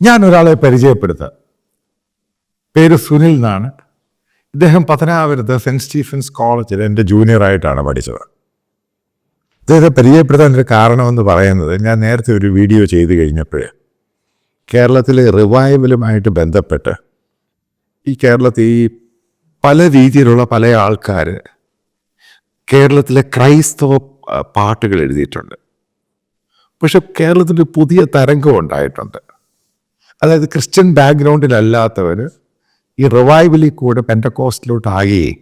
ഞാൻ ഒരാളെ പരിചയപ്പെടുത്താം. പേര് സുനിൽ എന്നാണ്. ഇദ്ദേഹം പത്തനാപുരത്ത് സെൻറ്റ് സ്റ്റീഫൻസ് കോളേജിൽ എൻ്റെ ജൂനിയറായിട്ടാണ് പഠിച്ചത്. ഇദ്ദേഹത്തെ പരിചയപ്പെടുത്താൻ ഒരു കാരണമെന്ന് പറയുന്നത്, ഞാൻ നേരത്തെ ഒരു വീഡിയോ ചെയ്ത് കഴിഞ്ഞപ്പോൾ കേരളത്തിലെ റിവൈവലുമായിട്ട് ബന്ധപ്പെട്ട് ഈ കേരളത്തിൽ ഈ പല രീതിയിലുള്ള പല ആൾക്കാർ കേരളത്തിലെ ക്രൈസ്തവ പാട്ടുകൾ എഴുതിയിട്ടുണ്ട്. പക്ഷെ കേരളത്തിൽ പുതിയ തരംഗം ഉണ്ടായിട്ടുണ്ട്. അതായത് ക്രിസ്ത്യൻ ബാക്ക്ഗ്രൗണ്ടിലല്ലാത്തവർ ഈ റിവൈവലിൽ കൂടെ പെൻറ്റക്കോസ്റ്റിലോട്ടാകുകയും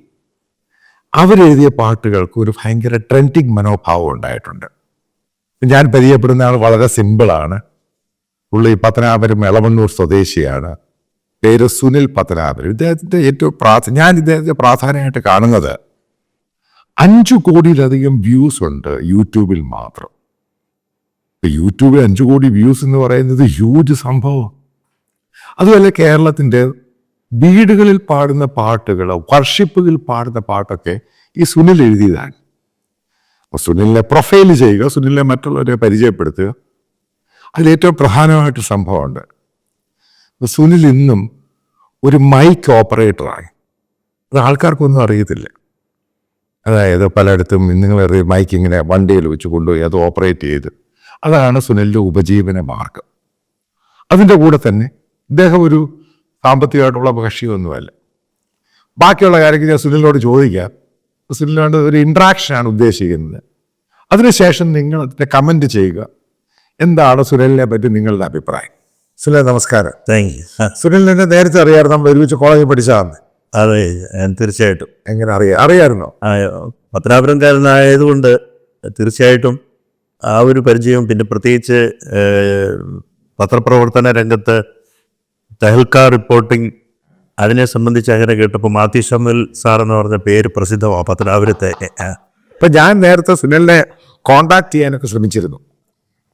അവരെഴുതിയ പാട്ടുകൾക്ക് ഒരു ഭയങ്കര ട്രെൻഡിങ് മനോഭാവം ഉണ്ടായിട്ടുണ്ട്. ഞാൻ പരിചയപ്പെടുന്ന ആൾ വളരെ സിമ്പിളാണ്. പുള്ളി പത്തനാപുരം എളവണ്ണൂർ സ്വദേശിയാണ്. പേര് സുനിൽ പത്തനാപുരം. ഇദ്ദേഹത്തിൻ്റെ ഏറ്റവും ഞാൻ ഇദ്ദേഹത്തെ പ്രാധാന്യമായിട്ട് കാണുന്നത് 5 കോടിയിലധികം വ്യൂസ് ഉണ്ട് യൂട്യൂബിൽ മാത്രം. യൂട്യൂബിൽ 5 കോടി വ്യൂസ് എന്ന് പറയുന്നത് ഹ്യൂജ് സംഭവം. അതുപോലെ കേരളത്തിൻ്റെ വീടുകളിൽ പാടുന്ന പാട്ടുകൾ, വർഷിപ്പുകളിൽ പാടുന്ന പാട്ടൊക്കെ ഈ സുനിൽ എഴുതിയതാണ്. അപ്പോൾ സുനിലിനെ പ്രൊഫൈൽ ചെയ്യുക, സുനിലിനെ മറ്റുള്ളവരെ പരിചയപ്പെടുത്തുക, അതിലേറ്റവും പ്രധാനമായിട്ട് സംഭവമുണ്ട്. സുനിൽ ഇന്നും ഒരു മൈക്ക് ഓപ്പറേറ്ററായി. അത് ആൾക്കാർക്കൊന്നും അറിയത്തില്ല. അതായത് പലയിടത്തും നിങ്ങൾ മൈക്ക് ഇങ്ങനെ വണ്ടിയിൽ വെച്ച് കൊണ്ടുപോയി അത് ഓപ്പറേറ്റ് ചെയ്ത്, അതാണ് സുനിലിൻ്റെ ഉപജീവന മാർഗം. അതിൻ്റെ കൂടെ തന്നെ ഇദ്ദേഹം ഒരു സാമ്പത്തികമായിട്ടുള്ള കക്ഷിയൊന്നുമല്ല. ബാക്കിയുള്ള കാര്യങ്ങൾ ഞാൻ സുനിലിനോട് ചോദിക്കാം. സുനിലിനോട് ഒരു ഇൻട്രാക്ഷനാണ് ഉദ്ദേശിക്കുന്നത്. അതിനുശേഷം നിങ്ങൾ അതിൻ്റെ കമൻറ്റ് ചെയ്യുക. എന്താണ് സുനിലിനെ പറ്റി നിങ്ങളുടെ അഭിപ്രായം? സുനിൽ നമസ്കാരം. Thank you. സുനിലിനെ നേരത്തെ അറിയാമായിരുന്നു? നമ്മൾ ഒരുമിച്ച് കോളേജിൽ പഠിച്ചതാണ്. അതെ, തീർച്ചയായിട്ടും. എങ്ങനെ അറിയാമായിരുന്നോ? പത്തനാപുരംകാരനായതുകൊണ്ട് തീർച്ചയായിട്ടും ആ ഒരു പരിചയം, പിന്നെ പ്രത്യേകിച്ച് പത്രപ്രവർത്തന രംഗത്ത് തെഹൽക്ക റിപ്പോർട്ടിംഗ്, അതിനെ സംബന്ധിച്ച് അങ്ങനെ കേട്ടപ്പോൾ മാത്യു ഷമിൽ സാർ എന്ന് പറഞ്ഞ പേര് പ്രസിദ്ധമാണ് പത്തനാപുരത്തെ. ഇപ്പം ഞാൻ നേരത്തെ സുനിലിനെ കോണ്ടാക്ട് ചെയ്യാനൊക്കെ ശ്രമിച്ചിരുന്നു.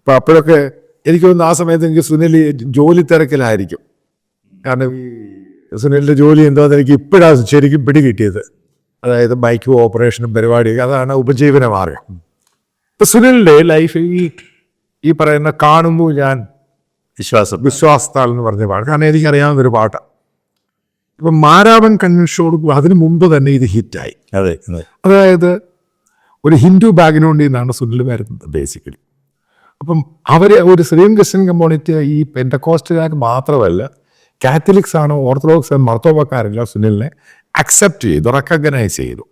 അപ്പം അപ്പോഴൊക്കെ എനിക്ക് തോന്നുന്നു ആ സമയത്ത് എനിക്ക് സുനിൽ ജോലി തിരക്കിലായിരിക്കും. കാരണം ഈ സുനിലിൻ്റെ ജോലി എന്താണെന്ന് എനിക്ക് ഇപ്പോഴാണ് ശരിക്കും പിടികിട്ടിയത്. അതായത് മൈക്ക് ഓപ്പറേഷനും പരിപാടിയൊക്കെ, അതാണ് ഉപജീവന മാർഗം. ഇപ്പം സുനിലിൻ്റെ ലൈഫ് ഈ പറയുന്ന കാണുമ്പോൾ ഞാൻ വിശ്വാസത്താൽ എന്ന് പറഞ്ഞ പാട്ട്, കാരണം എനിക്കറിയാവുന്നൊരു പാട്ടാണ്. ഇപ്പം മാരാവൻ കൺവെൻഷനോട് അതിന് മുമ്പ് തന്നെ ഇത് ഹിറ്റായി. അതെ, അതായത് ഒരു ഹിന്ദു ബാക്ക്ഗ്രൗണ്ടിൽ നിന്നാണ് സുനിൽ വരുന്നത് ബേസിക്കലി. അപ്പം അവരെ ഒരു ശ്രീം ക്രിസ്ത്യൻ കമ്മ്യൂണിറ്റി, ഈ പെൻറ്റക്കോസ്റ്റുകാർക്ക് മാത്രമല്ല, കാത്തലിക്സ് ആണോ ഓർത്തഡോക്സ് മർത്തോമക്കാരെല്ലാം സുനിലിനെ അക്സെപ്റ്റ് ചെയ്തു, റെക്കഗ്നൈസ് ചെയ്തു.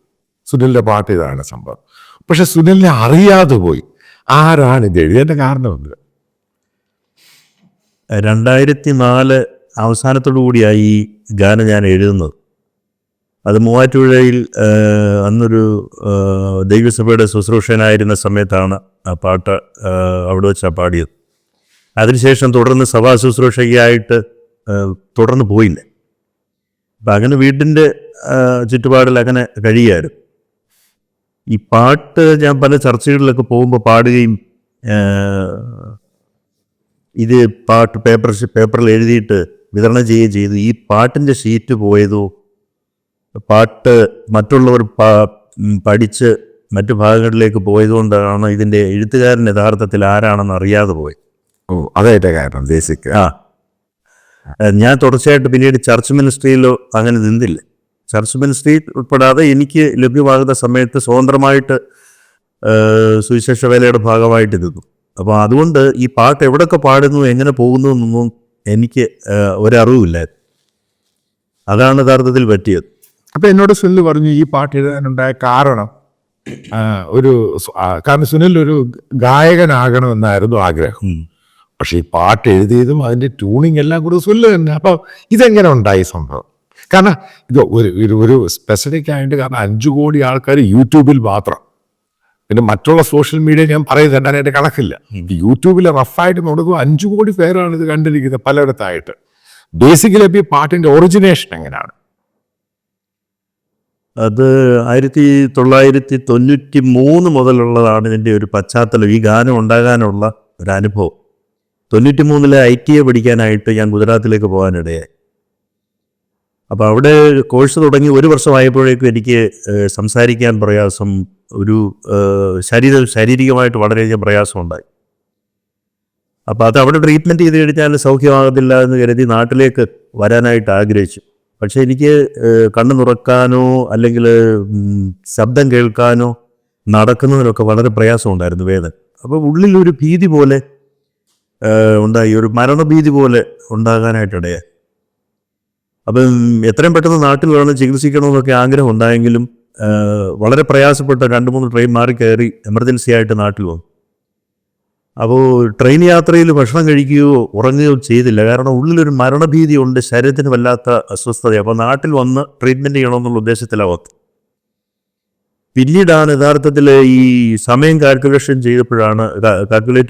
സുനിലിൻ്റെ പാട്ട് ഇതാണ് സംഭവം. പക്ഷെ സുനിലിനെ അറിയാതെ പോയി. ആരാണ് ഇത് എഴുതിയതിൻ്റെ കാരണമെന്ന് 2004 അവസാനത്തോടു കൂടിയായി ഈ ഗാനം ഞാൻ എഴുതുന്നത്. അത് മൂവാറ്റുപുഴയിൽ അന്നൊരു ദൈവസഭയുടെ ശുശ്രൂഷകനായിരുന്ന സമയത്താണ് ആ പാട്ട് അവിടെ വെച്ചാണ് പാടിയത്. അതിനുശേഷം തുടർന്ന് സഭാ ശുശ്രൂഷകയായിട്ട് തുടർന്ന് പോയില്ല. അപ്പം അങ്ങനെ വീട്ടിൻ്റെ ചുറ്റുപാടിൽ അങ്ങനെ കഴിയുമായിരുന്നു. ഈ പാട്ട് ഞാൻ പല ചർച്ചകളിലൊക്കെ പോകുമ്പോൾ പാടുകയും, ഇത് പാട്ട് പേപ്പറിൽ എഴുതിയിട്ട് വിതരണം ചെയ്യുകയും ചെയ്തു. ഈ പാട്ടിൻ്റെ ഷീറ്റ് പോയതോ, പാട്ട് മറ്റുള്ളവർ പഠിച്ച് മറ്റു ഭാഗങ്ങളിലേക്ക് പോയതുകൊണ്ടാണ് ഇതിൻ്റെ എഴുത്തുകാരൻ യഥാർത്ഥത്തിൽ ആരാണെന്ന് അറിയാതെ പോയി. അതായിട്ട് കാരണം ബേസിക്. ഞാൻ തുടർച്ചയായിട്ട് പിന്നീട് ചർച്ച് മിനിസ്ട്രിയിലോ അങ്ങനെ നിന്നില്ല. ചർച്ച് മിനിസ്ട്രി ഉൾപ്പെടാതെ എനിക്ക് ലഭ്യമാകുന്ന സമയത്ത് സ്വതന്ത്രമായിട്ട് സുവിശേഷ വേലയുടെ ഭാഗമായിട്ട് നിന്നു. അപ്പോൾ അതുകൊണ്ട് ഈ പാട്ട് എവിടെയൊക്കെ പാടുന്നു, എങ്ങനെ പോകുന്നു എന്നൊന്നും എനിക്ക് ഒരറിവില്ലായിരുന്നു. അതാണ് യഥാർത്ഥത്തിൽ പറ്റിയത്. അപ്പം എന്നോട് സുനിൽ പറഞ്ഞു ഈ പാട്ട് എഴുതാനുണ്ടായ കാരണം കാരണം സുനിൽ ഒരു ഗായകനാകണമെന്നായിരുന്നു ആഗ്രഹം. പക്ഷെ ഈ പാട്ട് എഴുതിയതും അതിൻ്റെ ട്യൂണിങ് എല്ലാം കൂടെ സുനിൽ തന്നെ. അപ്പം ഇതെങ്ങനെ ഉണ്ടായി സംഭവം? കാരണം ഇത് ഒരു സ്പെസിഫിക് ആയിട്ട്, കാരണം 5 കോടി ആൾക്കാർ യൂട്യൂബിൽ മാത്രം, പിന്നെ മറ്റുള്ള സോഷ്യൽ മീഡിയ ഞാൻ പറയുന്നത് എന്താനായിട്ട് കണക്കില്ല. യൂട്യൂബിൽ റഫായിട്ട് നോക്കുമ്പോൾ 5 കോടി പേരാണ് ഇത് കണ്ടിരിക്കുന്നത് പലയിടത്തായിട്ട്. ബേസിക്കലി ഈ പാട്ടിൻ്റെ ഒറിജിനേഷൻ എങ്ങനെയാണ്? അത് 1993 മുതലുള്ളതാണ് ഇതിൻ്റെ ഒരു പശ്ചാത്തലം, ഈ ഗാനം ഉണ്ടാകാനുള്ള ഒരു അനുഭവം. 93 ITA പഠിക്കാനായിട്ട് ഞാൻ ഗുജറാത്തിലേക്ക് പോകാനിടയായി. അപ്പോൾ അവിടെ കോഴ്സ് തുടങ്ങി 1 വർഷമായപ്പോഴേക്കും എനിക്ക് സംസാരിക്കാൻ പ്രയാസം, ഒരു ശാരീരികമായിട്ട് വളരെയധികം പ്രയാസമുണ്ടായി. അപ്പോൾ അത് അവിടെ ട്രീറ്റ്മെൻറ്റ് ചെയ്ത് കഴിഞ്ഞാൽ സൗഖ്യമാകത്തില്ല എന്ന് കരുതി നാട്ടിലേക്ക് വരാനായിട്ട് ആഗ്രഹിച്ചു. പക്ഷേ എനിക്ക് കണ്ണ് തുറക്കാനോ അല്ലെങ്കിൽ ശബ്ദം കേൾക്കാനോ നടക്കുന്നതിനൊക്കെ വളരെ പ്രയാസമുണ്ടായിരുന്നു, വേദന. അപ്പോൾ ഉള്ളിലൊരു ഭീതി പോലെ ഉണ്ടായി, ഒരു മരണഭീതി പോലെ ഉണ്ടാകാനായിട്ടിടയായി. അപ്പം എത്രയും പെട്ടെന്ന് നാട്ടിൽ വേണം ചികിത്സിക്കണമെന്നൊക്കെ ആഗ്രഹം ഉണ്ടായെങ്കിലും വളരെ പ്രയാസപ്പെട്ട 2-3 ട്രെയിൻ മാറി കയറി എമർജൻസി ആയിട്ട് നാട്ടിൽ വന്നു. അപ്പോൾ ട്രെയിൻ യാത്രയിൽ ഭക്ഷണം കഴിക്കുകയോ ഉറങ്ങുകയോ ചെയ്തില്ല, കാരണം ഉള്ളിലൊരു മരണഭീതി ഉണ്ട്, ശരീരത്തിന് വല്ലാത്ത അസ്വസ്ഥത. അപ്പോൾ നാട്ടിൽ വന്ന് ട്രീറ്റ്മെൻറ്റ് ചെയ്യണമെന്നുള്ള ഉദ്ദേശത്തിലാവത്ത്. പിന്നീടാണ് യഥാർത്ഥത്തിൽ ഈ സമയം കാൽക്കുലേറ്റ്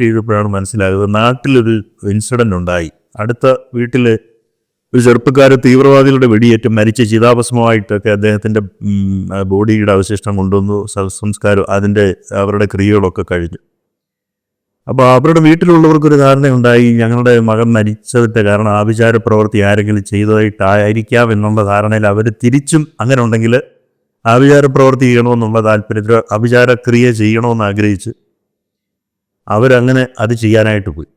ചെയ്തപ്പോഴാണ് മനസ്സിലായത് നാട്ടിലൊരു ഇൻസിഡൻ്റ് ഉണ്ടായി. അടുത്ത വീട്ടിൽ ഒരു ചെറുപ്പക്കാർ തീവ്രവാദികളുടെ വെടിയേറ്റ് മരിച്ച ചിതാഭസ്മമായിട്ടൊക്കെ അദ്ദേഹത്തിൻ്റെ ബോഡിയുടെ അവശിഷ്ടം കൊണ്ടുവന്നു, സംസ്കാരം അവരുടെ ക്രിയകളൊക്കെ കഴിഞ്ഞു. അപ്പോൾ അവരുടെ വീട്ടിലുള്ളവർക്കൊരു ധാരണയുണ്ടായി, ഞങ്ങളുടെ മകൻ മരിച്ചതിൻ്റെ കാരണം ആഭിചാര പ്രവൃത്തി ആരെങ്കിലും ചെയ്തതായിട്ടായിരിക്കാം എന്നുള്ള ധാരണയിൽ അവർ തിരിച്ചും അങ്ങനെ ഉണ്ടെങ്കിൽ ആഭിചാര പ്രവൃത്തി ചെയ്യണമെന്നുള്ള താല്പര്യത്തിൽ ആഭിചാരക്രിയ ചെയ്യണമെന്ന് ആഗ്രഹിച്ച് അവരങ്ങനെ അത് ചെയ്യാനായിട്ട് പോയി.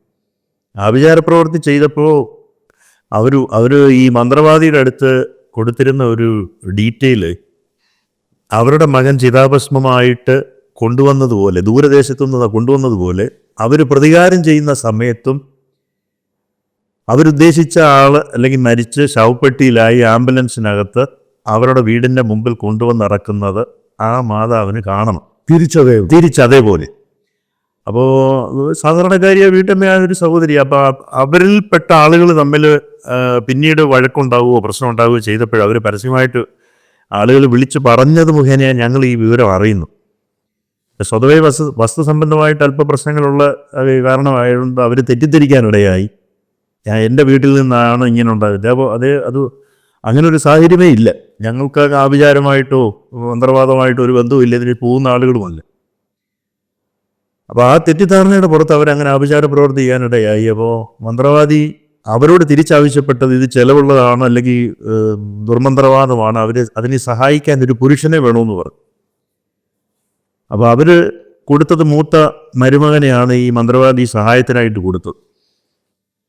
ആഭിചാര പ്രവൃത്തി ചെയ്തപ്പോൾ അവർ ഈ മന്ത്രവാദിയുടെ അടുത്ത് കൊടുത്തിരുന്ന ഒരു ഡീറ്റെയിൽ, അവരുടെ മകൻ ചിതാഭസ്മമായിട്ട് കൊണ്ടുവന്നതുപോലെ, ദൂരദേശത്തുനിന്ന് കൊണ്ടുവന്നതുപോലെ അവർ പ്രതികാരം ചെയ്യുന്ന സമയത്തും അവരുദ്ദേശിച്ച ആൾ അല്ലെങ്കിൽ മരിച്ച് ശവപ്പെട്ടിയിലായി ആംബുലൻസിനകത്ത് അവരുടെ വീടിൻ്റെ മുമ്പിൽ കൊണ്ടുവന്നിറക്കുന്നത് ആ മാതാവിന് കാണണം, തിരിച്ചതേപോലെ. അപ്പോൾ സാധാരണക്കാരിയ വീട്ടമ്മയായ ഒരു സഹോദരി. അപ്പോൾ അവരിൽപ്പെട്ട ആളുകൾ തമ്മിൽ പിന്നീട് വഴക്കുണ്ടാവുകയോ പ്രശ്നം ഉണ്ടാവുകയോ ചെയ്തപ്പോഴും അവർ പരസ്യമായിട്ട് ആളുകൾ വിളിച്ച് പറഞ്ഞത് മുഖേന ഞങ്ങൾ ഈ വിവരം അറിയുന്നു. സ്വതവേ വസ്തുസംബന്ധമായിട്ട് അല്പ പ്രശ്നങ്ങളുള്ള കാരണമായതുകൊണ്ട് അവർ തെറ്റിദ്ധരിക്കാനിടയായി. എൻ്റെ വീട്ടിൽ നിന്നാണ് ഇങ്ങനെ ഉണ്ടായത്. അപ്പോൾ അത് അങ്ങനെ ഒരു സാഹചര്യമേ ഇല്ല, ഞങ്ങൾക്ക് ആഭിചാരമായിട്ടോ മന്ത്രവാദമായിട്ടോ ഒരു ബന്ധവുമില്ല, ഇതിന് പോകുന്ന ആളുകളുമല്ല. അപ്പോൾ ആ തെറ്റിദ്ധാരണയുടെ പുറത്ത് അവരങ്ങനെ ആഭിചാര പ്രവൃത്തി ചെയ്യാനിടയായി. അപ്പോൾ മന്ത്രവാദി അവരോട് തിരിച്ചാവശ്യപ്പെട്ടത് ഇത് ചെലവുള്ളതാണ് അല്ലെങ്കിൽ ദുർമന്ത്രവാദമാണ്, അതിനെ സഹായിക്കാൻ ഒരു പുരുഷനെ വേണമെന്ന് പറഞ്ഞു. അപ്പോൾ അവർ കൊടുത്തത് മൂത്ത മരുമകനെയാണ് ഈ മന്ത്രവാദി സഹായത്തിനായിട്ട് കൊടുത്തത്.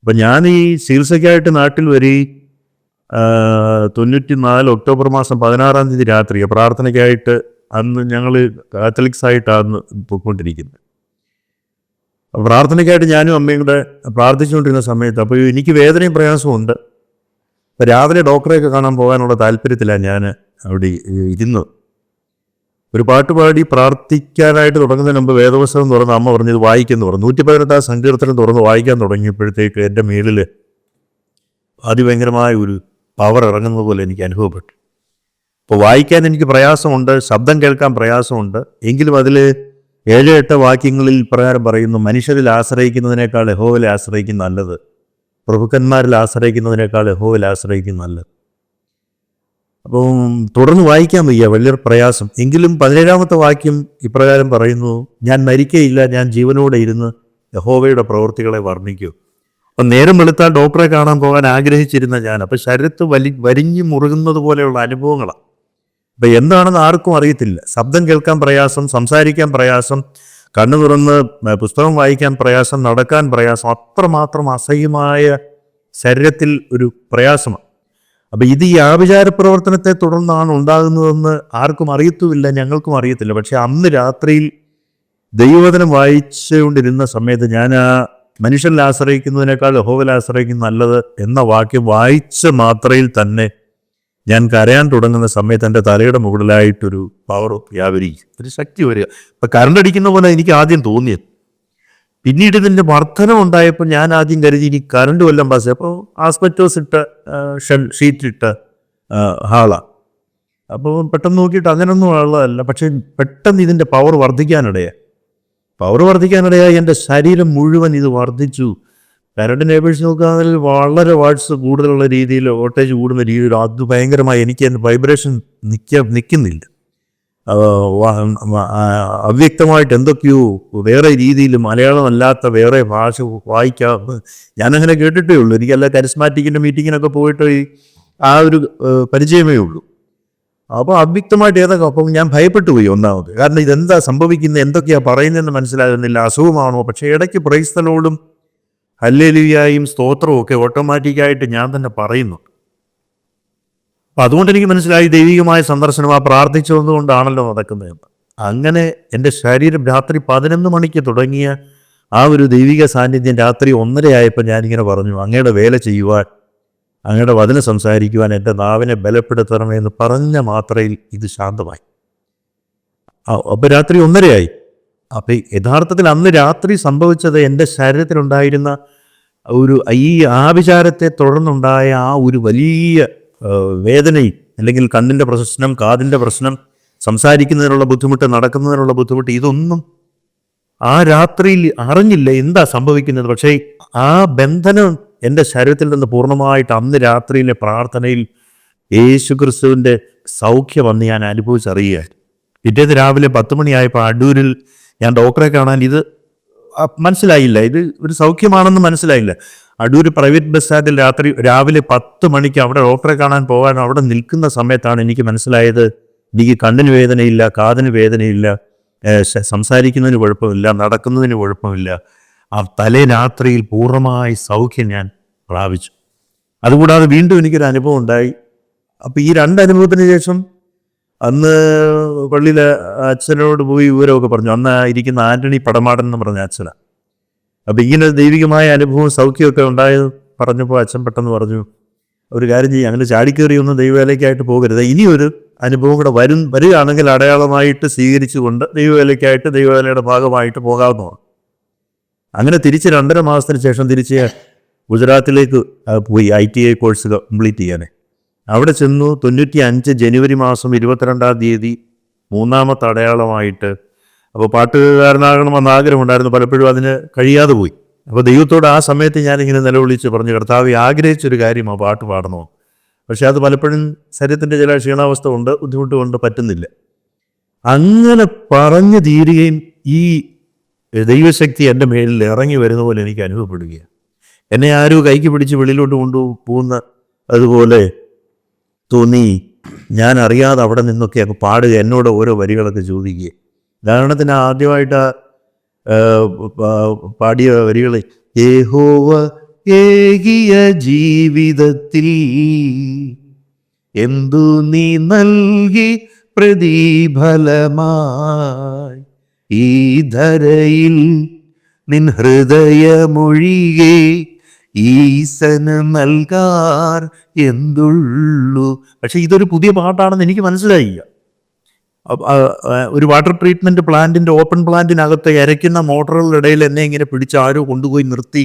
അപ്പം ഞാൻ ഈ ചികിത്സയ്ക്കായിട്ട് നാട്ടിൽ വരി 94 ഒക്ടോബർ മാസം 16-ാം തീയതി രാത്രി പ്രാർത്ഥനയ്ക്കായിട്ട്, അന്ന് ഞങ്ങൾ കാത്തലിക്സ് ആയിട്ടാണ് പോയിക്കൊണ്ടിരിക്കുന്നത്. പ്രാർത്ഥനയ്ക്കായിട്ട് ഞാനും അമ്മയും കൂടെ പ്രാർത്ഥിച്ചുകൊണ്ടിരുന്ന സമയത്ത് അപ്പോൾ എനിക്ക് വേദനയും പ്രയാസവും ഉണ്ട്. അപ്പോൾ രാവിലെ ഡോക്ടറെയൊക്കെ കാണാൻ പോകാനുള്ള താല്പര്യത്തിലാണ് ഞാൻ അവിടെ ഇരുന്നത്. ഒരു പാട്ട് പാടി പ്രാർത്ഥിക്കാനായിട്ട് തുടങ്ങുന്നതിന് മുമ്പ് വേദപുസ്തകം തുറന്ന് അമ്മ പറഞ്ഞത് വായിക്കുമെന്ന് പറഞ്ഞു. 118 സങ്കീർത്തനം തുറന്ന് വായിക്കാൻ തുടങ്ങിയപ്പോഴത്തേക്ക് എൻ്റെ മേലിൽ അതിഭയങ്കരമായ ഒരു പവർ ഇറങ്ങുന്നത് പോലെ എനിക്ക് അനുഭവപ്പെട്ടു. അപ്പോൾ വായിക്കാൻ എനിക്ക് പ്രയാസമുണ്ട്, ശബ്ദം കേൾക്കാൻ പ്രയാസമുണ്ട്. എങ്കിലും അതിൽ 7-8 വാക്യങ്ങളിൽ പ്രകാരം പറയുന്നു, മനുഷ്യരിൽ ആശ്രയിക്കുന്നതിനേക്കാൾ യഹോവയിൽ ആശ്രയിക്കുന്ന നല്ലത്, പ്രഭുക്കന്മാരിൽ ആശ്രയിക്കുന്നതിനേക്കാൾ യഹോവയിൽ ആശ്രയിക്കുന്ന നല്ലത്. അപ്പം തുടർന്ന് വായിക്കാൻ വയ്യ, വലിയ പ്രയാസം. എങ്കിലും 17-ാമത്തെ വാക്യം ഇപ്രകാരം പറയുന്നു, ഞാൻ മരിക്കയില്ല, ഞാൻ ജീവനോടെ ഇരുന്ന് യഹോവയുടെ പ്രവൃത്തികളെ വർണ്ണിക്കൂ. അപ്പം നേരം വെളുത്താൽ ഡോക്ടറെ കാണാൻ പോകാൻ ആഗ്രഹിച്ചിരുന്ന ഞാൻ, അപ്പം ശരീരത്ത് വരിഞ്ഞു മുറുകുന്നത് പോലെയുള്ള അനുഭവങ്ങളാണ്. അപ്പം എന്താണെന്ന് ആർക്കും അറിയത്തില്ല. ശബ്ദം കേൾക്കാൻ പ്രയാസം, സംസാരിക്കാൻ പ്രയാസം, കണ്ണു തുറന്ന് പുസ്തകം വായിക്കാൻ പ്രയാസം, നടക്കാൻ പ്രയാസം, അത്രമാത്രം അസഹ്യമായ ശരീരത്തിൽ ഒരു പ്രയാസമാണ്. അപ്പം ഇത് ഈ ആഭിചാര പ്രവർത്തനത്തെ തുടർന്നാണ് ഉണ്ടാകുന്നതെന്ന് ആർക്കും അറിയത്തുമില്ല, ഞങ്ങൾക്കും അറിയത്തില്ല. പക്ഷെ അന്ന് രാത്രിയിൽ ദൈവവചനം വായിച്ചുകൊണ്ടിരുന്ന സമയത്ത് ഞാൻ ആ മനുഷ്യരിൽ ആശ്രയിക്കുന്നതിനേക്കാൾ യഹോവയിൽ ആശ്രയിക്കുന്ന നല്ലത് എന്ന വാക്യം വായിച്ച മാത്രയിൽ തന്നെ ഞാൻ കരയാൻ തുടങ്ങുന്ന സമയത്ത് എൻ്റെ തലയുടെ മുകളിലായിട്ടൊരു പവർ വ്യാപരിക്കും, ഒരു ശക്തി വരിക. ഇപ്പം കറണ്ടടിക്കുന്ന പോലെ എനിക്ക് ആദ്യം തോന്നിയത്. പിന്നീട് ഇതിൻ്റെ വർധനം ഉണ്ടായപ്പോൾ ഞാൻ ആദ്യം കരുതി ഇനി കറണ്ട് വല്ലതും പാസ്. അപ്പോൾ ആസ്പെറ്റോസ് ഇട്ട ഷീറ്റിട്ട ഹാളാണ്. അപ്പോൾ പെട്ടെന്ന് നോക്കിയിട്ട് അങ്ങനെയൊന്നും ഉള്ളതല്ല. പക്ഷേ പെട്ടെന്ന് ഇതിൻ്റെ പവർ വർദ്ധിക്കാനിടയായി. എൻ്റെ ശരീരം മുഴുവൻ ഇത് വർദ്ധിച്ചു. കറണ്ടിനെ അപേക്ഷിച്ച് നോക്കുകയാണെങ്കിൽ വളരെ വാട്ട്സ് കൂടുതലുള്ള രീതിയിൽ, വോൾട്ടേജ് കൂടുന്ന രീതിയിൽ അത് ഭയങ്കരമായി എനിക്ക് എൻ്റെ വൈബ്രേഷൻ നിൽക്കുന്നില്ല. അവ്യക്തമായിട്ട് എന്തൊക്കെയോ വേറെ രീതിയിൽ മലയാളമല്ലാത്ത വേറെ ഭാഷ വായിക്കാം. ഞാനങ്ങനെ കേട്ടിട്ടേ ഉള്ളൂ. എനിക്കല്ല കരിസ്മാറ്റിക്കിൻ്റെ മീറ്റിങ്ങിനൊക്കെ പോയിട്ട് ആ ഒരു പരിചയമേ ഉള്ളൂ. അപ്പോൾ അവ്യക്തമായിട്ട് ഏതൊക്കെ, അപ്പം ഞാൻ ഭയപ്പെട്ടു പോയി ഒന്നാമത്. കാരണം ഇതെന്താ സംഭവിക്കുന്നത്, എന്തൊക്കെയാണ് പറയുന്നതെന്ന് മനസ്സിലാകുന്നില്ല. അസുഖമാണോ? പക്ഷേ ഇടയ്ക്ക് പ്രൈസ്തലോടും ഹല്ലേലൂയായും സ്തോത്രവും ഒക്കെ ഓട്ടോമാറ്റിക്കായിട്ട് ഞാൻ തന്നെ പറയുന്നു. അപ്പം അതുകൊണ്ട് എനിക്ക് മനസ്സിലായി ദൈവികമായ സന്ദർശനം ആ പ്രാർത്ഥിച്ചതുകൊണ്ടാണല്ലോ നടക്കുന്നതെന്ന്. അങ്ങനെ എൻ്റെ ശരീരം രാത്രി 11 മണിക്ക് തുടങ്ങിയ ആ ഒരു ദൈവിക സാന്നിധ്യം രാത്രി 1:30 ആയപ്പോൾ ഞാനിങ്ങനെ പറഞ്ഞു, അങ്ങയുടെ വേല ചെയ്യുവാൻ, അങ്ങയുടെ വചനം സംസാരിക്കുവാൻ എൻ്റെ നാവിനെ ബലപ്പെടുത്തണമെന്ന് പറഞ്ഞ മാത്രയിൽ ഇത് ശാന്തമായി. അപ്പോൾ രാത്രി 1:30 ആയി. അപ്പം യഥാർത്ഥത്തിൽ അന്ന് രാത്രി സംഭവിച്ചത് എൻ്റെ ശരീരത്തിലുണ്ടായിരുന്ന ഒരു ഈ ആഭിചാരത്തെ തുടർന്നുണ്ടായ ആ ഒരു വലിയ വേദനയും, അല്ലെങ്കിൽ കണ്ണിൻ്റെ പ്രശ്നം, കാതിൻ്റെ പ്രശ്നം, സംസാരിക്കുന്നതിനുള്ള ബുദ്ധിമുട്ട്, നടക്കുന്നതിനുള്ള ബുദ്ധിമുട്ട്, ഇതൊന്നും ആ രാത്രിയിൽ അറിഞ്ഞില്ല എന്താ സംഭവിക്കുന്നത്. പക്ഷേ ആ ബന്ധനം എൻ്റെ ശരീരത്തിൽ നിന്ന് പൂർണ്ണമായിട്ട് അന്ന് രാത്രിയിലെ പ്രാർത്ഥനയിൽ യേശുക്രിസ്തുവിൻ്റെ സൗഖ്യം വന്ന് ഞാൻ അനുഭവിച്ചറിയുകയാണ്. പിറ്റേന്ന് രാവിലെ 10 മണിയായപ്പോൾ അടൂരിൽ ഞാൻ ഡോക്ടറെ കാണാൻ, ഇത് മനസ്സിലായില്ല, ഇത് ഒരു സൗഖ്യമാണെന്ന് മനസ്സിലായില്ല. അടൂർ പ്രൈവറ്റ് ബസ് സ്റ്റാൻഡിൽ രാവിലെ 10 മണിക്ക് അവിടെ ഡോക്ടറെ കാണാൻ പോകാൻ അവിടെ നിൽക്കുന്ന സമയത്താണ് എനിക്ക് മനസ്സിലായത്, എനിക്ക് കണ്ണിന് വേദനയില്ല, കാതിന് വേദനയില്ല, സംസാരിക്കുന്നതിന് കുഴപ്പമില്ല, നടക്കുന്നതിന് കുഴപ്പമില്ല. ആ തലേ രാത്രിയിൽ പൂർണ്ണമായി സൗഖ്യം ഞാൻ പ്രാപിച്ചു. അതുകൂടാതെ വീണ്ടും എനിക്കൊരു അനുഭവം ഉണ്ടായി. അപ്പോൾ ഈ 2 അനുഭവത്തിന് ശേഷം അന്ന് പള്ളിയിലെ അച്ഛനോട് പോയി വിവരമൊക്കെ പറഞ്ഞു. അന്ന് ഇരിക്കുന്ന ആൻ്റണി പടമാടൻ എന്ന് പറഞ്ഞ അച്ഛനാണ്. അപ്പം ഇങ്ങനെ ദൈവികമായ അനുഭവവും സൗഖ്യമൊക്കെ ഉണ്ടായത് പറഞ്ഞപ്പോൾ അച്ഛൻ പെട്ടെന്ന് പറഞ്ഞു, ഒരു കാര്യം ചെയ്യും, അങ്ങനെ ചാടിക്കേറിയൊന്നും ദൈവവേലയ്ക്കായിട്ട് പോകരുത്, ഇനിയൊരു അനുഭവം കൂടെ വരികയാണെങ്കിൽ അടയാളമായിട്ട് സ്വീകരിച്ചുകൊണ്ട് ദൈവവേലയ്ക്കായിട്ട്, ദൈവവേലയുടെ ഭാഗമായിട്ട് പോകാവുന്നതാണ്. അങ്ങനെ തിരിച്ച് 2.5 മാസത്തിന് ശേഷം തിരിച്ച് ഗുജറാത്തിലേക്ക് പോയി ITI കോഴ്സ് കംപ്ലീറ്റ് ചെയ്യാനേ. അവിടെ ചെന്നു. 95 ജനുവരി മാസം 22-ാം തീയതി 3ാമത്തെ അടയാളമായിട്ട്. അപ്പോൾ പാട്ടുകാരനാകണമെന്ന് ആഗ്രഹമുണ്ടായിരുന്നു, പലപ്പോഴും അതിന് കഴിയാതെ പോയി. അപ്പോൾ ദൈവത്തോട് ആ സമയത്ത് ഞാനിങ്ങനെ നിലവിളിച്ച് പറഞ്ഞു, കർത്താവേ, ആഗ്രഹിച്ചൊരു കാര്യമാണ് പാട്ട് പാടണോ, പക്ഷെ അത് പലപ്പോഴും ശരീരത്തിൻ്റെ ചില ക്ഷീണാവസ്ഥ കൊണ്ട്, ബുദ്ധിമുട്ട് കൊണ്ട് പറ്റുന്നില്ല. അങ്ങനെ പറഞ്ഞു തീരുകയും ഈ ദൈവശക്തി എൻ്റെ മേലിൽ ഇറങ്ങി വരുന്ന പോലെ എനിക്ക് അനുഭവപ്പെടുകയാണ്. എന്നെ ആരോ കൈക്ക് പിടിച്ച് വെളിയിലോട്ട് കൊണ്ടുപോകുന്ന അതുപോലെ തോന്നി. ഞാൻ അറിയാതെ അവിടെ നിന്നൊക്കെ അങ്ങ് പാടുക, എന്നോട് ഓരോ വരികളൊക്കെ ചോദിക്കുക. ഉദാഹരണത്തിന് ആദ്യമായിട്ട് പാടിയ വരികൾ, യഹോവ ഏകിയ ജീവിതത്തിൽ എന്തു നീ നൽകി പ്രതിഫലമായി, ഈ ധരയിൽ നിൻ ഹൃദയമൊഴികെ ഈസന് നൽകാർ എന്തുള്ളൂ. പക്ഷെ ഇതൊരു പുതിയ പാട്ടാണെന്ന് എനിക്ക് മനസ്സിലായില്ല. ഒരു വാട്ടർ ട്രീറ്റ്മെൻറ്റ് പ്ലാന്റിൻ്റെ ഓപ്പൺ പ്ലാന്റിനകത്ത് ഇരയ്ക്കുന്ന മോട്ടറുകളുടെ ഇടയിൽ എന്നെ ഇങ്ങനെ പിടിച്ച് ആരോ കൊണ്ടുപോയി നിർത്തി,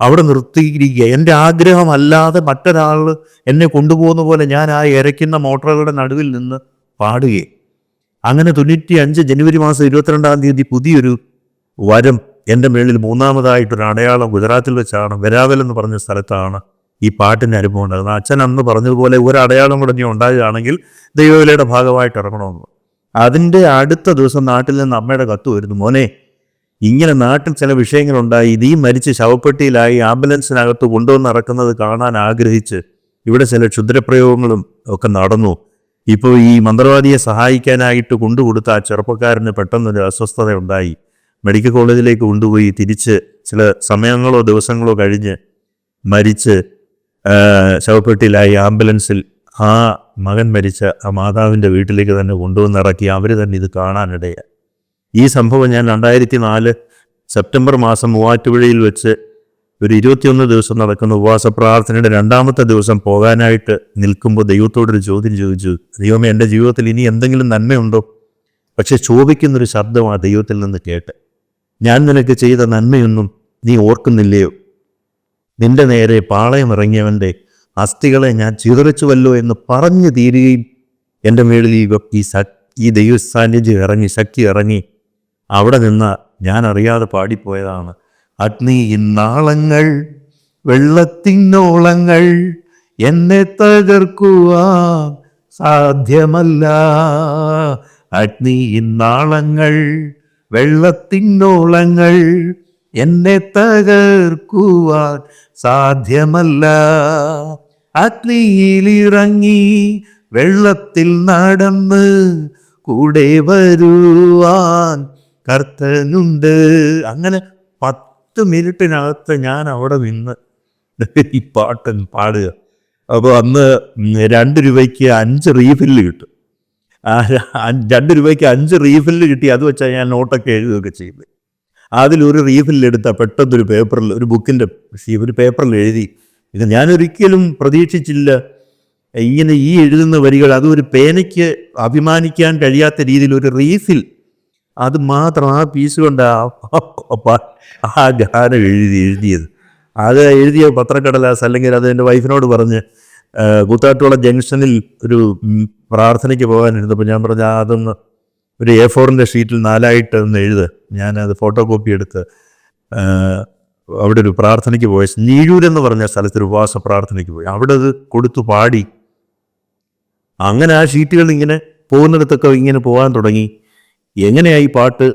അവിടെ നിർത്തിയിരിക്കുക. എൻ്റെ ആഗ്രഹമല്ലാതെ മറ്റൊരാൾ എന്നെ കൊണ്ടുപോകുന്ന പോലെ ഞാൻ ആ ഇരയ്ക്കുന്ന മോട്ടറുകളുടെ നടുവിൽ നിന്ന് പാടുകയും. അങ്ങനെ 95 ജനുവരി മാസം 22-ാം തീയതി പുതിയൊരു വരം എൻ്റെ മേളിൽ, 3ാമതായിട്ടൊരു അടയാളം ഗുജറാത്തിൽ വെച്ചാണ്, വെരാവൽ എന്ന് പറഞ്ഞ സ്ഥലത്താണ് ഈ പാട്ടിൻ്റെ അനുഭവം ഉണ്ടാകുന്നത്. അച്ഛൻ അന്ന് പറഞ്ഞതുപോലെ ഒരു അടയാളം കൂടെ നീ ഉണ്ടാകുകയാണെങ്കിൽ ദൈവവേലയുടെ ഭാഗമായിട്ട് ഇറങ്ങണമെന്ന്. അതിൻ്റെ അടുത്ത ദിവസം നാട്ടിൽ നിന്ന് അമ്മയുടെ കത്ത് വരുന്നു, മോനെ, ഇങ്ങനെ നാട്ടിൽ ചില വിഷയങ്ങളുണ്ടായി, നീ മരിച്ച് ശവപ്പെട്ടിയിലായി ആംബുലൻസിനകത്ത് കൊണ്ടുവന്ന് ഇറക്കുന്നത് കാണാൻ ആഗ്രഹിച്ച് ഇവിടെ ചില ക്ഷുദ്രപ്രയോഗങ്ങളും ഒക്കെ നടന്നു. ഇപ്പോൾ ഈ മന്ത്രവാദിയെ സഹായിക്കാനായിട്ട് കൊണ്ടുകൊടുത്ത ആ ചെറുപ്പക്കാരന് പെട്ടെന്നൊരു അസ്വസ്ഥത ഉണ്ടായി. മെഡിക്കൽ കോളേജിലേക്ക് കൊണ്ടുപോയി തിരിച്ച് ചില സമയങ്ങളോ ദിവസങ്ങളോ കഴിഞ്ഞ് മരിച്ച് ശവപ്പെട്ടിയിലായി ആംബുലൻസിൽ ആ മകൻ മരിച്ച ആ മാതാവിൻ്റെ വീട്ടിലേക്ക് തന്നെ കൊണ്ടുവന്നിറക്കി. അവർ തന്നെ ഇത് കാണാനിടയായി. ഈ സംഭവം ഞാൻ 2004 സെപ്റ്റംബർ മാസം മൂവാറ്റുപുഴയിൽ വെച്ച് ഒരു 21 ദിവസം നടക്കുന്ന ഉപവാസ പ്രാർത്ഥനയുടെ 2ാമത്തെ ദിവസം പോകാനായിട്ട് നിൽക്കുമ്പോൾ ദൈവത്തോടൊരു ചോദ്യം ചോദിച്ചു, ദൈവമേ, എൻ്റെ ജീവിതത്തിൽ ഇനി എന്തെങ്കിലും നന്മയുണ്ടോ? പക്ഷെ ശോഭിക്കുന്നൊരു ശബ്ദമാണ് ദൈവത്തിൽ നിന്ന് കേട്ട്, ഞാൻ നിനക്ക് ചെയ്ത നന്മയൊന്നും നീ ഓർക്കുന്നില്ലയോ? നിന്റെ നേരെ പാളയമിറങ്ങിയവൻ്റെ അസ്ഥികളെ ഞാൻ ചിതറിച്ചുവല്ലോ എന്ന് പറഞ്ഞു തീരുകയും എൻ്റെ മേളിൽ ഈ ദൈവ സാന്നിധ്യം ഇറങ്ങി, ശക്തി ഇറങ്ങി. അവിടെ നിന്ന് ഞാൻ അറിയാതെ പാടിപ്പോയതാണ്, അഗ്നിയിന്നാളങ്ങൾ വെള്ളത്തിനോളങ്ങൾ എന്നെ തകർക്കുവാൻ സാധ്യമല്ല. അഗ്നിയിന്നാളങ്ങൾ വെള്ളത്തിനോളങ്ങൾ എന്നെ തകർക്കുവാൻ സാധ്യമല്ല. അഗ്നിയിലിറങ്ങി വെള്ളത്തിൽ നടന്ന് കൂടെ വരുവാൻ കർത്തനുണ്ട്. അങ്ങനെ 10 മിനിറ്റിനകത്ത് ഞാൻ അവിടെ നിന്ന് ഈ പാട്ട് പാടുക. അപ്പോൾ അന്ന് 2 രൂപയ്ക്ക് 5 റീഫില്ല് കിട്ടും. 2 രൂപയ്ക്ക് 5 റീഫില്ല് കിട്ടി. അത് വെച്ചാൽ ഞാൻ നോട്ടൊക്കെ എഴുതുകയൊക്കെ ചെയ്തു. അതിലൊരു റീഫില്ലെടുത്താൽ പെട്ടെന്നൊരു പേപ്പറിൽ, ഒരു ബുക്കിൻ്റെ ഒരു പേപ്പറിൽ എഴുതി. ഇത് ഞാനൊരിക്കലും പ്രതീക്ഷിച്ചില്ല ഇങ്ങനെ ഈ എഴുതുന്ന വരികൾ, അത് ഒരു പേനയ്ക്ക് അഭിമാനിക്കാൻ കഴിയാത്ത രീതിയിൽ ഒരു റീഫിൽ, അത് മാത്രം ആ പീസ് കൊണ്ട് ആ ഗാനം എഴുതിയത്. അത് എഴുതിയ പത്രക്കടലാസ് അല്ലെങ്കിൽ അത് എൻ്റെ വൈഫിനോട് പറഞ്ഞ് കൂത്താട്ടുകുളം ജംഗ്ഷനിൽ ഒരു പ്രാർത്ഥനയ്ക്ക് പോകാനിരുന്നപ്പോൾ ഞാൻ പറഞ്ഞ അതൊന്ന് ഒരു A4 ഷീറ്റിൽ 4 ഒന്ന് എഴുത്. ഞാനത് ഫോട്ടോ കോപ്പി എടുത്ത് അവിടെ ഒരു പ്രാർത്ഥനയ്ക്ക് പോയ നീഴൂരെന്ന് പറഞ്ഞ സ്ഥലത്തൊരു ഉപവാസ പ്രാർത്ഥനയ്ക്ക് പോയി. അവിടെ അത് കൊടുത്തു പാടി. അങ്ങനെ ആ ഷീറ്റുകൾ ഇങ്ങനെ പോകുന്നിടത്തൊക്കെ ഇങ്ങനെ പോകാൻ തുടങ്ങി. എങ്ങനെയായി ഈ പാട്ട്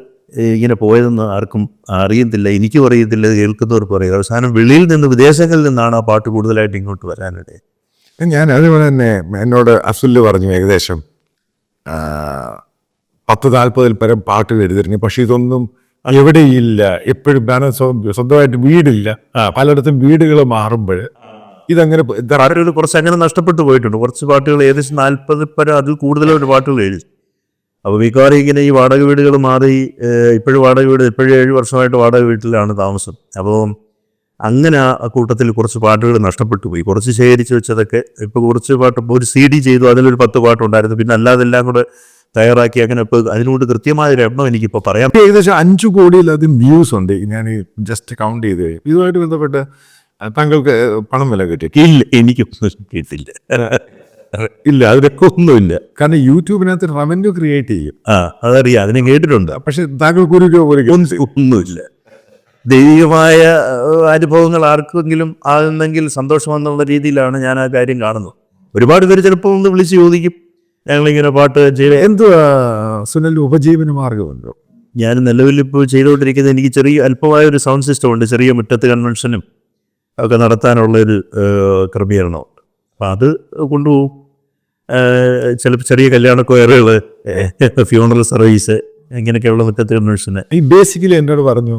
ഇങ്ങനെ പോയതെന്ന് ആർക്കും അറിയത്തില്ല, എനിക്കും അറിയത്തില്ല, കേൾക്കുന്നവർക്ക് അറിയാം. അവസാനം വെളിയിൽ നിന്ന്, വിദേശങ്ങളിൽ നിന്നാണ് ആ പാട്ട് കൂടുതലായിട്ട് ഇങ്ങോട്ട് വരാനിടയിൽ. ഞാൻ അതുപോലെ തന്നെ എന്നോട് അസുല്ല് പറഞ്ഞു ഏകദേശം 10-40 പരം പാട്ടുകൾ എഴുതിയിരുന്നു. പക്ഷെ ഇതൊന്നും എവിടെയില്ല, എപ്പോഴും സ്വന്തമായിട്ട് വീടില്ല, പലയിടത്തും വീടുകൾ മാറുമ്പോൾ ഇതങ്ങനെ പാട്ടുകൾ കുറച്ച് അങ്ങനെ നഷ്ടപ്പെട്ടു പോയിട്ടുണ്ട്. കുറച്ച് പാട്ടുകൾ ഏകദേശം 40 പരം അതിൽ കൂടുതലൊരു പാട്ടുകൾ എഴുതി. അപ്പോൾ മിക്കവാറും ഇങ്ങനെ ഈ വാടക വീടുകൾ മാറി ഇപ്പോഴും 7 വർഷമായിട്ട് വാടക വീട്ടിലാണ് താമസം. അപ്പോൾ അങ്ങനെ ആ കൂട്ടത്തിൽ കുറച്ച് പാട്ടുകൾ നഷ്ടപ്പെട്ടു പോയി. കുറച്ച് ശേഖരിച്ച് വെച്ചതൊക്കെ ഇപ്പോൾ കുറച്ച് പാട്ട് ഒരു CD ചെയ്തു, അതിലൊരു 10 പാട്ടുണ്ടായിരുന്നു. പിന്നെ അല്ലാതെല്ലാം കൂടെ തയ്യാറാക്കി. അങ്ങനെ ഇപ്പോൾ അതിനോട് കൃത്യമായ ഒരു എണ്ണം എനിക്കിപ്പോൾ പറയാം. ഏകദേശം 5 കോടിയിലധികം വ്യൂസ് ഉണ്ട്. ഞാൻ ജസ്റ്റ് കൗണ്ട് ചെയ്ത് ഇതുമായിട്ട് ബന്ധപ്പെട്ട് താങ്കൾക്ക് പണം വില കിട്ടി? ഇല്ല, എനിക്കൊന്നും കിട്ടില്ല. ഇല്ല, അതിലൊക്കെ ഒന്നുമില്ല. കാരണം യൂട്യൂബിനകത്ത് റവന്യൂ ക്രിയേറ്റ് ചെയ്യും. അതറിയാം, അതിനെ കേട്ടിട്ടുണ്ട്. പക്ഷെ താങ്കൾക്ക് 1 രൂപ പോലും ഒന്നുമില്ല. ദൈവികമായ അനുഭവങ്ങൾ ആർക്കെങ്കിലും ആകുന്നെങ്കിൽ സന്തോഷമെന്നുള്ള രീതിയിലാണ് ഞാൻ ആ കാര്യം കാണുന്നത്. ഒരുപാട് പേര് ചിലപ്പോൾ ഒന്ന് വിളിച്ച് ചോദിക്കും, ഞങ്ങളിങ്ങനെ പാട്ട് ചെയ്ത് എന്തുവാ സുനിൽ ഉപജീവന മാർഗമുണ്ടോ? ഞാൻ നിലവിൽ ഇപ്പോൾ ചെയ്തുകൊണ്ടിരിക്കുന്നത്, എനിക്ക് അല്പമായ ഒരു സൗണ്ട് സിസ്റ്റം ഉണ്ട്. ചെറിയ മുറ്റത്ത് കൺവെൻഷനും ഒക്കെ നടത്താനുള്ളൊരു ക്രമീകരണമുണ്ട്. അപ്പം അത് കൊണ്ടുപോകും. ചിലപ്പോൾ ചെറിയ കല്യാണക്കൊയറുകൾ, ഫ്യൂണറൽ സർവീസ്, ഇങ്ങനെയൊക്കെയുള്ള മുറ്റത്ത് കൺവെൻഷന്. ഈ ബേസിക്കലി എന്നോട് പറഞ്ഞു,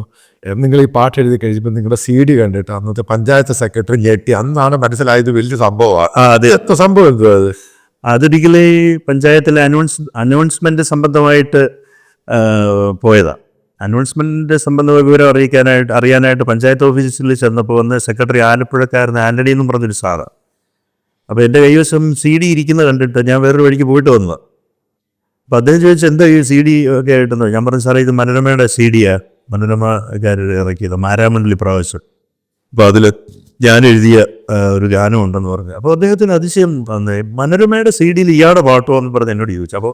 നിങ്ങൾ ഈ പാട്ട് എഴുതി കഴിയുമ്പോൾ നിങ്ങളുടെ CD കണ്ടിട്ട് അന്നത്തെ പഞ്ചായത്ത് സെക്രട്ടറി ഞെട്ടി. അന്നാണ് മനസ്സിലായത് വലിയ സംഭവമാണ്. അത് എത്ര സംഭവം എന്തുവാ അത്? അതൊരിക്കലേ പഞ്ചായത്തിലെ അനൗൺസ്മെൻറ്റ് സംബന്ധമായിട്ട് പോയതാണ്. അനൗൺസ്മെൻറ്റ് സംബന്ധമായ വിവരം അറിയാനായിട്ട് പഞ്ചായത്ത് ഓഫീസിൽ ചെന്നപ്പോൾ വന്ന് സെക്രട്ടറി ആലപ്പുഴക്കാരൻ ആൻ്റണി എന്നും പറഞ്ഞൊരു സാറാണ്. അപ്പോൾ എൻ്റെ കൈവശം CD ഇരിക്കുന്നത് കണ്ടിട്ട് ഞാൻ വേറൊരു വഴിക്ക് പോയിട്ട് വന്നത്. അപ്പോൾ അദ്ദേഹം ചോദിച്ചാൽ എന്താ ഈ CD ഒക്കെ ആയിട്ടെന്ന്. ഞാൻ പറഞ്ഞു, സാറേ ഇത് മനോരമയുടെ CD-യാണ്, മനോരമക്കാർ ഇറക്കിയത്, മാരാമണ്ഡലി പ്രാവശ്യം. അപ്പോൾ അതിൽ ഞാൻ എഴുതിയ ഒരു ഗാനം ഉണ്ടെന്ന് പറഞ്ഞു. അപ്പോൾ അദ്ദേഹത്തിന് അതിശയം വന്നേ, മനോരമയുടെ CD-യിൽ ഇയാളുടെ പാട്ടോ എന്ന് പറഞ്ഞ് എന്നോട് ചോദിച്ചു. അപ്പോൾ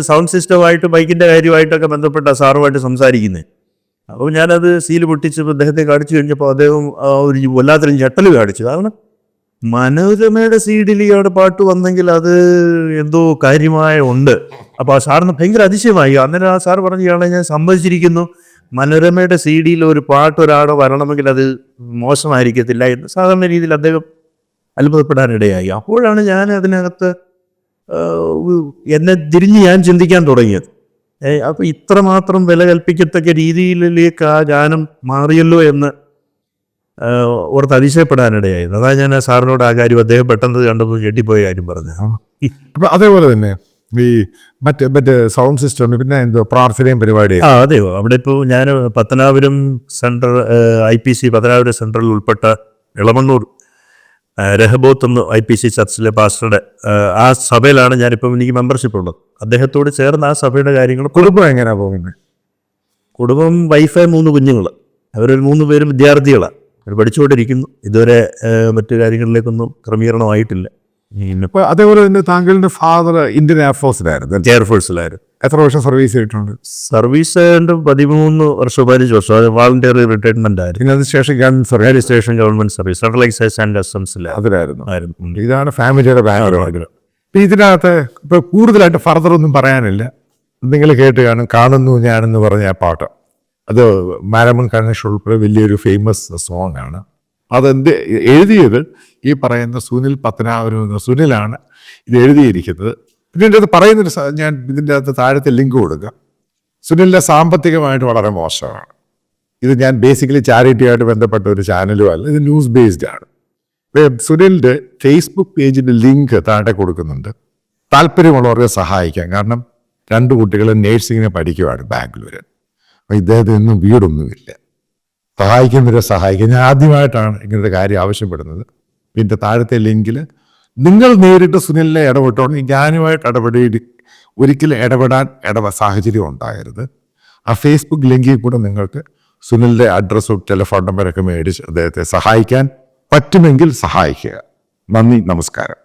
സൗണ്ട് സിസ്റ്റമായിട്ട് മൈക്കിൻ്റെ കാര്യമായിട്ടൊക്കെ ബന്ധപ്പെട്ട സാറുമായിട്ട് സംസാരിക്കുന്നത്. അപ്പോൾ ഞാനത് സീല് പൊട്ടിച്ചപ്പോൾ അദ്ദേഹത്തെ കാണിച്ചു കഴിഞ്ഞപ്പോൾ അദ്ദേഹം ഒരു വല്ലാത്തൊരു ഞെട്ടൽ കാണിച്ചു. കാരണം മനോരമയുടെ CD-യിൽ ഇയാളുടെ പാട്ട് വന്നെങ്കിൽ അത് എന്തോ കാര്യമായ ഉണ്ട്. അപ്പോൾ ആ സാറിന് ഭയങ്കര അതിശയമായി. അന്നേരം ആ സാറ് പറഞ്ഞു, ഇയാളെ ഞാൻ സമ്മതിച്ചിരിക്കുന്നു, മനോരമയുടെ CD-യിൽ ഒരു പാട്ട് ഒരാളെ വരണമെങ്കിൽ അത് മോശമായിരിക്കത്തില്ല എന്ന് സാധാരണ രീതിയിൽ അദ്ദേഹം അത്ഭുതപ്പെടാനിടയായി. അപ്പോഴാണ് ഞാൻ അതിനകത്ത് എന്നെ തിരിഞ്ഞ് ഞാൻ ചിന്തിക്കാൻ തുടങ്ങിയത്. അപ്പോൾ ഇത്രമാത്രം വില കൽപ്പിക്കത്തക്ക രീതിയിലേക്ക് ആ ഗാനം മാറിയല്ലോ എന്ന് ഓർത്ത് അതിശയപ്പെടാനിടയായിരുന്നു. അതാണ് ഞാൻ ആ സാറിനോട് ആ കാര്യം അദ്ദേഹം പെട്ടെന്ന് കണ്ടപ്പോൾ ഞെട്ടിപ്പോയ കാര്യം പറഞ്ഞു. അപ്പം അതേപോലെ തന്നെ ഈ മറ്റേ സൗണ്ട് സിസ്റ്റം, പിന്നെ എന്തോ പ്രാർത്ഥനയും പരിപാടി. അതെയോ, അവിടെ ഇപ്പോൾ ഞാൻ പത്തനാപുരം സെൻട്രൽ IPC പത്തനാപുരം സെൻട്രലിൽ ഉൾപ്പെട്ട ഇളമണ്ണൂർ രഹബോത്ത് എന്ന് IPC ചർച്ചിലെ പാസ്റ്ററുടെ ആ സഭയിലാണ് ഞാനിപ്പം, എനിക്ക് മെമ്പർഷിപ്പ് ഉള്ളത്. അദ്ദേഹത്തോട് ചേർന്ന് ആ സഭയുടെ കാര്യങ്ങൾ. കുടുംബം എങ്ങനെയാണ് പോകുന്നത്? കുടുംബം വൈഫ്, 3 കുഞ്ഞുങ്ങൾ. അവരൊരു 3 പേരും വിദ്യാർത്ഥികളാണ്. അവർ പഠിച്ചുകൊണ്ടിരിക്കുന്നു. ഇതുവരെ മറ്റു കാര്യങ്ങളിലേക്കൊന്നും ക്രമീകരണമായിട്ടില്ല. ഇപ്പോൾ അതേപോലെ തന്നെ താങ്കളുടെ ഫാദർ ഇന്ത്യൻ എയർഫോഴ്സിലായിരുന്നു, എയർഫോഴ്സിലായിരുന്നു. എത്ര വർഷം സർവീസ് ചെയ്തിട്ടുണ്ട്? സർവീസ് 13 വർഷം 15 വർഷം. അത് വാളണ്ടിയറി റിട്ടയർമെന്റ് ആയിരുന്നു. പിന്നെ അതിനുശേഷം government station government service, central excise and കസ്റ്റംസിൽ അതിലായിരുന്നു. ഇതാണ് ഫാമിലിയുടെ ബാക്ക്ഗ്രൗണ്ട്. ഇപ്പം ഇതിനകത്ത് ഇപ്പോൾ കൂടുതലായിട്ട് ഫർദർ ഒന്നും പറയാനില്ല. നിങ്ങൾ കേട്ട് കാണുന്നു ഞാനെന്ന് പറഞ്ഞ ആ പാട്ട്, അത് മാരമൺ കണേഷ് ഉൾപ്പെടെ വലിയൊരു ഫേമസ് സോങ് ആണ്. അതെന്ത് എഴുതിയത് ഈ പറയുന്ന സുനിൽ പത്തനാപുരം എന്ന സുനിലാണ് ഇത് എഴുതിയിരിക്കുന്നത്. ഇതിൻ്റെ അത് പറയുന്നൊരു ഞാൻ ഇതിൻ്റെ അകത്ത് താഴത്തെ ലിങ്ക് കൊടുക്കാം. സുനിലിൻ്റെ സാമ്പത്തികമായിട്ട് വളരെ മോശമാണ്. ഇത് ഞാൻ ബേസിക്കലി ചാരിറ്റിയായിട്ട് ബന്ധപ്പെട്ട ഒരു ചാനലും അല്ല, ഇത് ന്യൂസ് ബേസ്ഡ് ആണ്. സുനിലിൻ്റെ ഫേസ്ബുക്ക് പേജിൻ്റെ ലിങ്ക് താഴെ കൊടുക്കുന്നുണ്ട്. താല്പര്യമുള്ളവർക്ക് സഹായിക്കാം. കാരണം 2 കുട്ടികൾ നേഴ്സിങ്ങിനെ പഠിക്കുവാണ് ബാംഗ്ലൂർ. അപ്പോൾ ഇദ്ദേഹത്തിന് ഒന്നും വീടൊന്നുമില്ല. സഹായിക്കുന്നവരെ സഹായിക്കുക. ഞാൻ ആദ്യമായിട്ടാണ് ഇങ്ങനത്തെ കാര്യം ആവശ്യപ്പെടുന്നത്. പിന്നെ താഴത്തെ ലിങ്കിൽ നിങ്ങൾ നേരിട്ട് സുനിലിനെ ഇടപെട്ടോണ്ട് ഞാനുമായിട്ട് ഒരിക്കലും സാഹചര്യം ഉണ്ടാകരുത്. ആ ഫേസ്ബുക്ക് ലിങ്കിൽ കൂടെ നിങ്ങൾക്ക് സുനിലിൻ്റെ അഡ്രസ്സും ടെലിഫോൺ നമ്പറൊക്കെ മേടിച്ച് അദ്ദേഹത്തെ സഹായിക്കാൻ പറ്റുമെങ്കിൽ സഹായിക്കുക. നന്ദി, നമസ്കാരം.